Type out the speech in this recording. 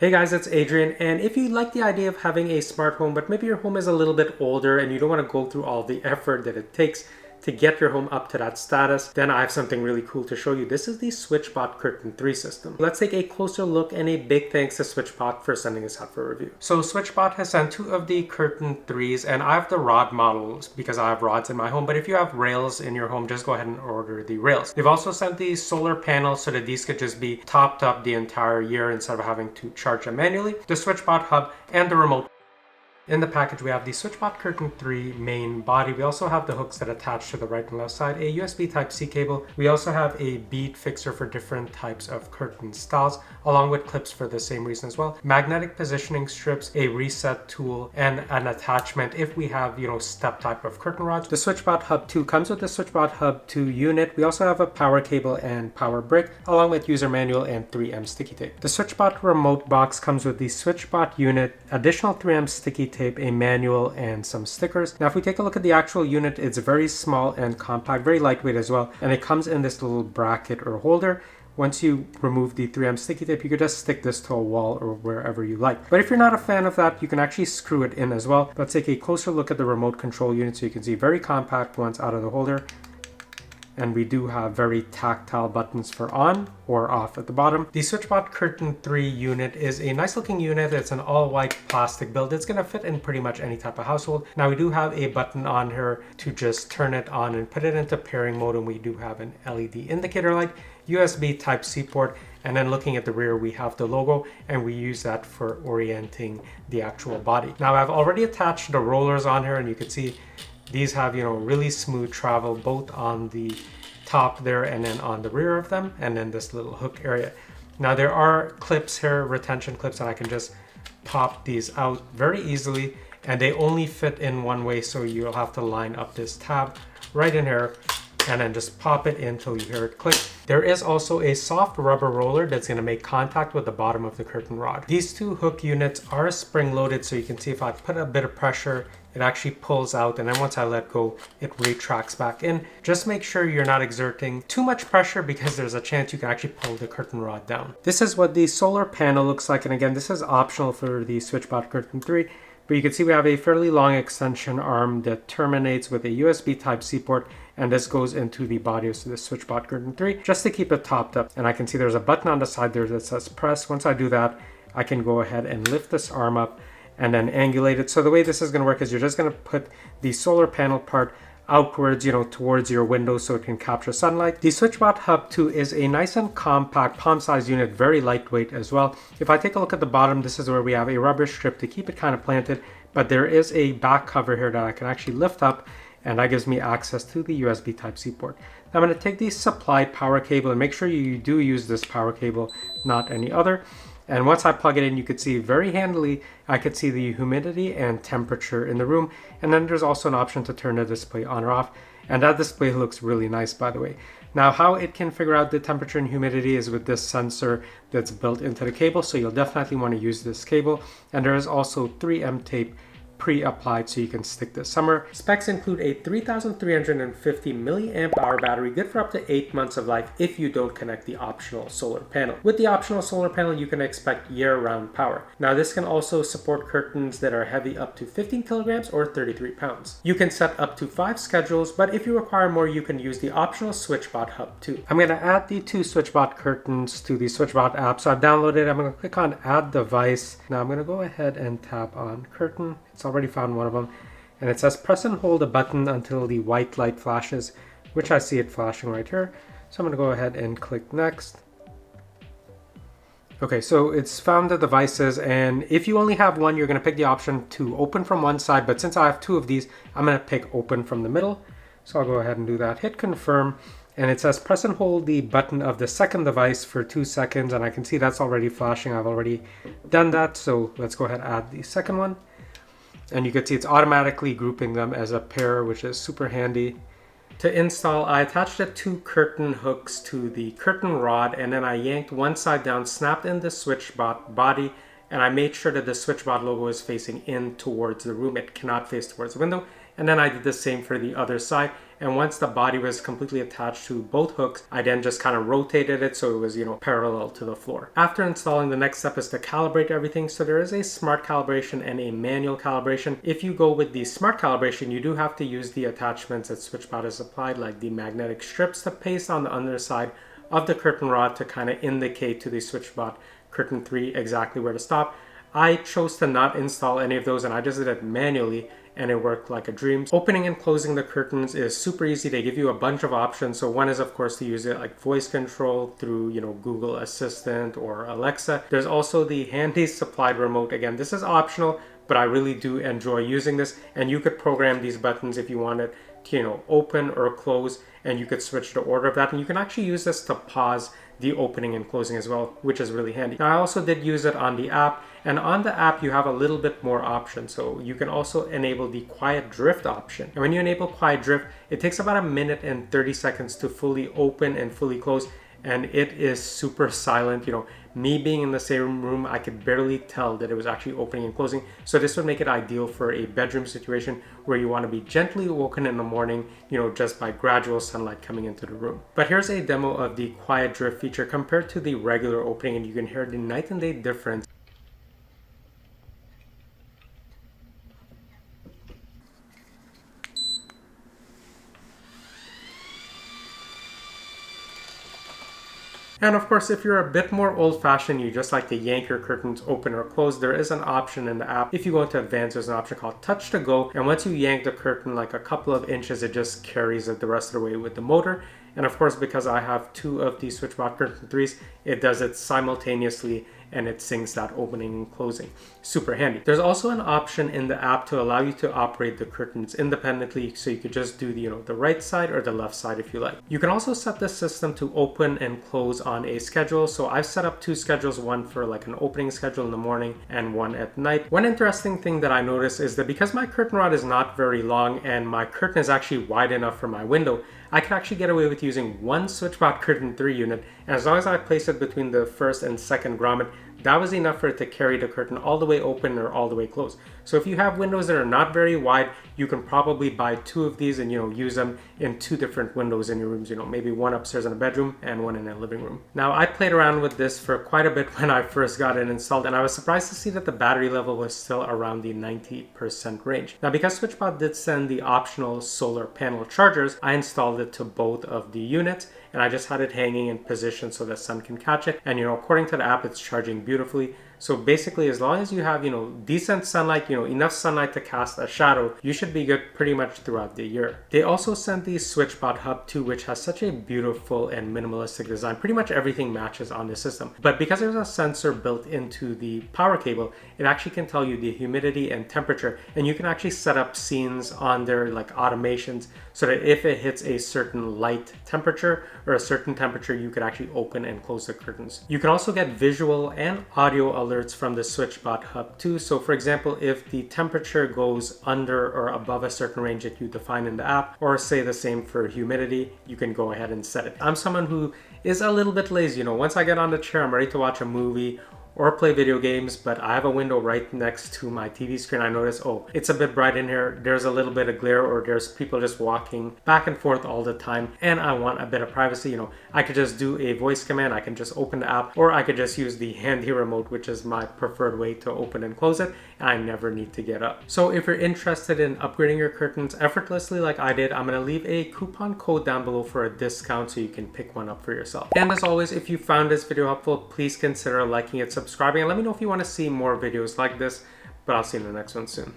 Hey guys, it's Adrian, and if you like the idea of having a smart home, but maybe your home is a little bit older and you don't want to go through all the effort that it takes to get your home up to that status, then I have something really cool to show you. This is the SwitchBot Curtain 3 system. Let's take a closer look, and a big thanks to SwitchBot for sending this out for review. So SwitchBot has sent two of the Curtain 3s, and I have the rod models because I have rods in my home, but if you have rails in your home, just go ahead and order the rails. They've also sent the solar panels so that these could just be topped up the entire year instead of having to charge them manually, the SwitchBot hub, and the remote. In the package, we have the SwitchBot Curtain 3 main body. We also have the hooks that attach to the right and left side, a USB Type-C cable. We also have a bead fixer for different types of curtain styles, along with clips for the same reason as well. Magnetic positioning strips, a reset tool, and an attachment if we have, step type of curtain rods. The SwitchBot Hub 2 comes with the SwitchBot Hub 2 unit. We also have a power cable and power brick, along with user manual and 3M sticky tape. The SwitchBot remote box comes with the SwitchBot unit, additional 3M sticky tape, a manual, and some stickers. Now if we take a look at the actual unit, it's very small and compact, very lightweight as well, and it comes in this little bracket or holder. Once you remove the 3M sticky tape, you could just stick this to a wall or wherever you like. But if you're not a fan of that, you can actually screw it in as well. Let's take a closer look at the remote control unit so you can see very compact once out of the holder. And we do have very tactile buttons for on or off at the bottom. The SwitchBot Curtain 3 unit is a nice looking unit. It's an all white plastic build. It's gonna fit in pretty much any type of household. Now we do have a button on here to just turn it on and put it into pairing mode, and we do have an LED indicator light, USB Type-C port, and then looking at the rear, we have the logo, and we use that for orienting the actual body. Now I've already attached the rollers on here, and you can see these have, really smooth travel both on the top there and then on the rear of them, and then this little hook area. Now there are clips here, retention clips, and I can just pop these out very easily, and they only fit in one way, so you'll have to line up this tab right in here and then just pop it in until you hear it click. There is also a soft rubber roller that's going to make contact with the bottom of the curtain rod. These two hook units are spring loaded, so you can see if I put a bit of pressure, it actually pulls out, and then once I let go, it retracts back in. Just make sure you're not exerting too much pressure because there's a chance you can actually pull the curtain rod down. This is what the solar panel looks like, and again, this is optional for the SwitchBot Curtain 3. But you can see we have a fairly long extension arm that terminates with a USB Type-C port, and this goes into the body of the SwitchBot Curtain 3 just to keep it topped up. And I can see there's a button on the side there that says press. Once I do that, I can go ahead and lift this arm up and then angulate it. So the way this is going to work is you're just going to put the solar panel part outwards, towards your window so it can capture sunlight. The SwitchBot Hub 2 is a nice and compact palm-sized unit, very lightweight as well. If I take a look at the bottom, this is where we have a rubber strip to keep it kind of planted, but there is a back cover here that I can actually lift up, and that gives me access to the USB Type-C port. Now I'm going to take the supplied power cable, and make sure you do use this power cable, not any other. And once I plug it in, you could see very handily, I could see the humidity and temperature in the room. And then there's also an option to turn the display on or off. And that display looks really nice, by the way. Now, how it can figure out the temperature and humidity is with this sensor that's built into the cable. So you'll definitely want to use this cable. And there is also 3M tape pre-applied so you can stick this somewhere. Specs include a 3,350 milliamp hour battery, good for up to 8 months of life if you don't connect the optional solar panel. With the optional solar panel, you can expect year-round power. Now this can also support curtains that are heavy up to 15 kilograms or 33 pounds. You can set up to 5 schedules, but if you require more, you can use the optional SwitchBot Hub 2. I'm going to add the two SwitchBot curtains to the SwitchBot app. So I've downloaded it. I'm going to click on add device. Now I'm going to go ahead and tap on curtain. It's already found one of them, and it says press and hold a button until the white light flashes, which I see it flashing right here. So I'm going to go ahead and click next. Okay, so it's found the devices, and if you only have one, you're going to pick the option to open from one side, but since I have two of these, I'm going to pick open from the middle. So I'll go ahead and do that, hit confirm, and it says press and hold the button of the second device for 2 seconds, and I can see that's already flashing. I've already done that, so let's go ahead and add the second one. And you can see it's automatically grouping them as a pair, which is super handy. To install, I attached the two curtain hooks to the curtain rod, and then I yanked one side down, snapped in the SwitchBot body, and I made sure that the SwitchBot logo is facing in towards the room. It cannot face towards the window. And then I did the same for the other side. And once the body was completely attached to both hooks, I then just kind of rotated it so it was, parallel to the floor. After installing, the next step is to calibrate everything. So there is a smart calibration and a manual calibration. If you go with the smart calibration, you do have to use the attachments that SwitchBot has applied, like the magnetic strips to paste on the underside of the curtain rod to kind of indicate to the SwitchBot Curtain 3 exactly where to stop. I chose to not install any of those, and I just did it manually, and it worked like a dream. Opening and closing the curtains is super easy. They give you a bunch of options. So one is, of course, to use it like voice control through, Google Assistant or Alexa. There's also the handy supplied remote. Again, this is optional, but I really do enjoy using this. And you could program these buttons if you wanted to, open or close, and you could switch the order of that. And you can actually use this to pause the opening and closing as well, which is really handy. Now, I also did use it on the app, and on the app you have a little bit more options. So you can also enable the quiet drift option. And when you enable quiet drift, it takes about 1 minute and 30 seconds to fully open and fully close, and it is super silent. Me being in the same room, I could barely tell that it was actually opening and closing. So this would make it ideal for a bedroom situation where you want to be gently awoken in the morning, just by gradual sunlight coming into the room. But here's a demo of the quiet drift feature compared to the regular opening, and you can hear the night and day difference. And of course, if you're a bit more old-fashioned, you just like to yank your curtains open or close, there is an option in the app. If you go into advanced, there's an option called touch to go. And once you yank the curtain like a couple of inches, it just carries it the rest of the way with the motor. And of course, because I have 2 of these SwitchBot Curtain 3s, it does it simultaneously, and it syncs that opening and closing. Super handy. There's also an option in the app to allow you to operate the curtains independently, so you could just do the right side or the left side if you like. You can also set the system to open and close on a schedule. So I've set up 2 schedules, one for like an opening schedule in the morning and one at night. One interesting thing that I noticed is that because my curtain rod is not very long and my curtain is actually wide enough for my window, I can actually get away with using one SwitchBot Curtain 3 unit, and as long as I place it between the first and second grommet, that was enough for it to carry the curtain all the way open or all the way closed. So if you have windows that are not very wide, you can probably buy 2 of these and use them in 2 different windows in your rooms, maybe one upstairs in a bedroom and one in a living room. Now, I played around with this for quite a bit when I first got it installed, and I was surprised to see that the battery level was still around the 90% range. Now, because SwitchBot did send the optional solar panel chargers, I installed it to both of the units, and I just had it hanging in position so the sun can catch it. And according to the app, it's charging beautifully. So basically, as long as you have, decent sunlight, enough sunlight to cast a shadow, you should be good pretty much throughout the year. They also sent the SwitchBot Hub 2, which has such a beautiful and minimalistic design. Pretty much everything matches on the system. But because there's a sensor built into the power cable, it actually can tell you the humidity and temperature. And you can actually set up scenes on there, like automations, so that if it hits a certain light temperature or a certain temperature, you could actually open and close the curtains. You can also get visual and audio alerts from the SwitchBot Hub 2. So for example, if the temperature goes under or above a certain range that you define in the app, or say the same for humidity, you can go ahead and set it. I'm someone who is a little bit lazy. Once I get on the chair, I'm ready to watch a movie or play video games, but I have a window right next to my TV screen. I notice, oh, it's a bit bright in here. There's a little bit of glare, or there's people just walking back and forth all the time, and I want a bit of privacy. I could just do a voice command. I can just open the app, or I could just use the handy remote, which is my preferred way to open and close it, and I never need to get up. So if you're interested in upgrading your curtains effortlessly like I did, I'm gonna leave a coupon code down below for a discount so you can pick one up for yourself. And as always, if you found this video helpful, please consider liking it, subscribing, and let me know if you want to see more videos like this. But I'll see you in the next one soon.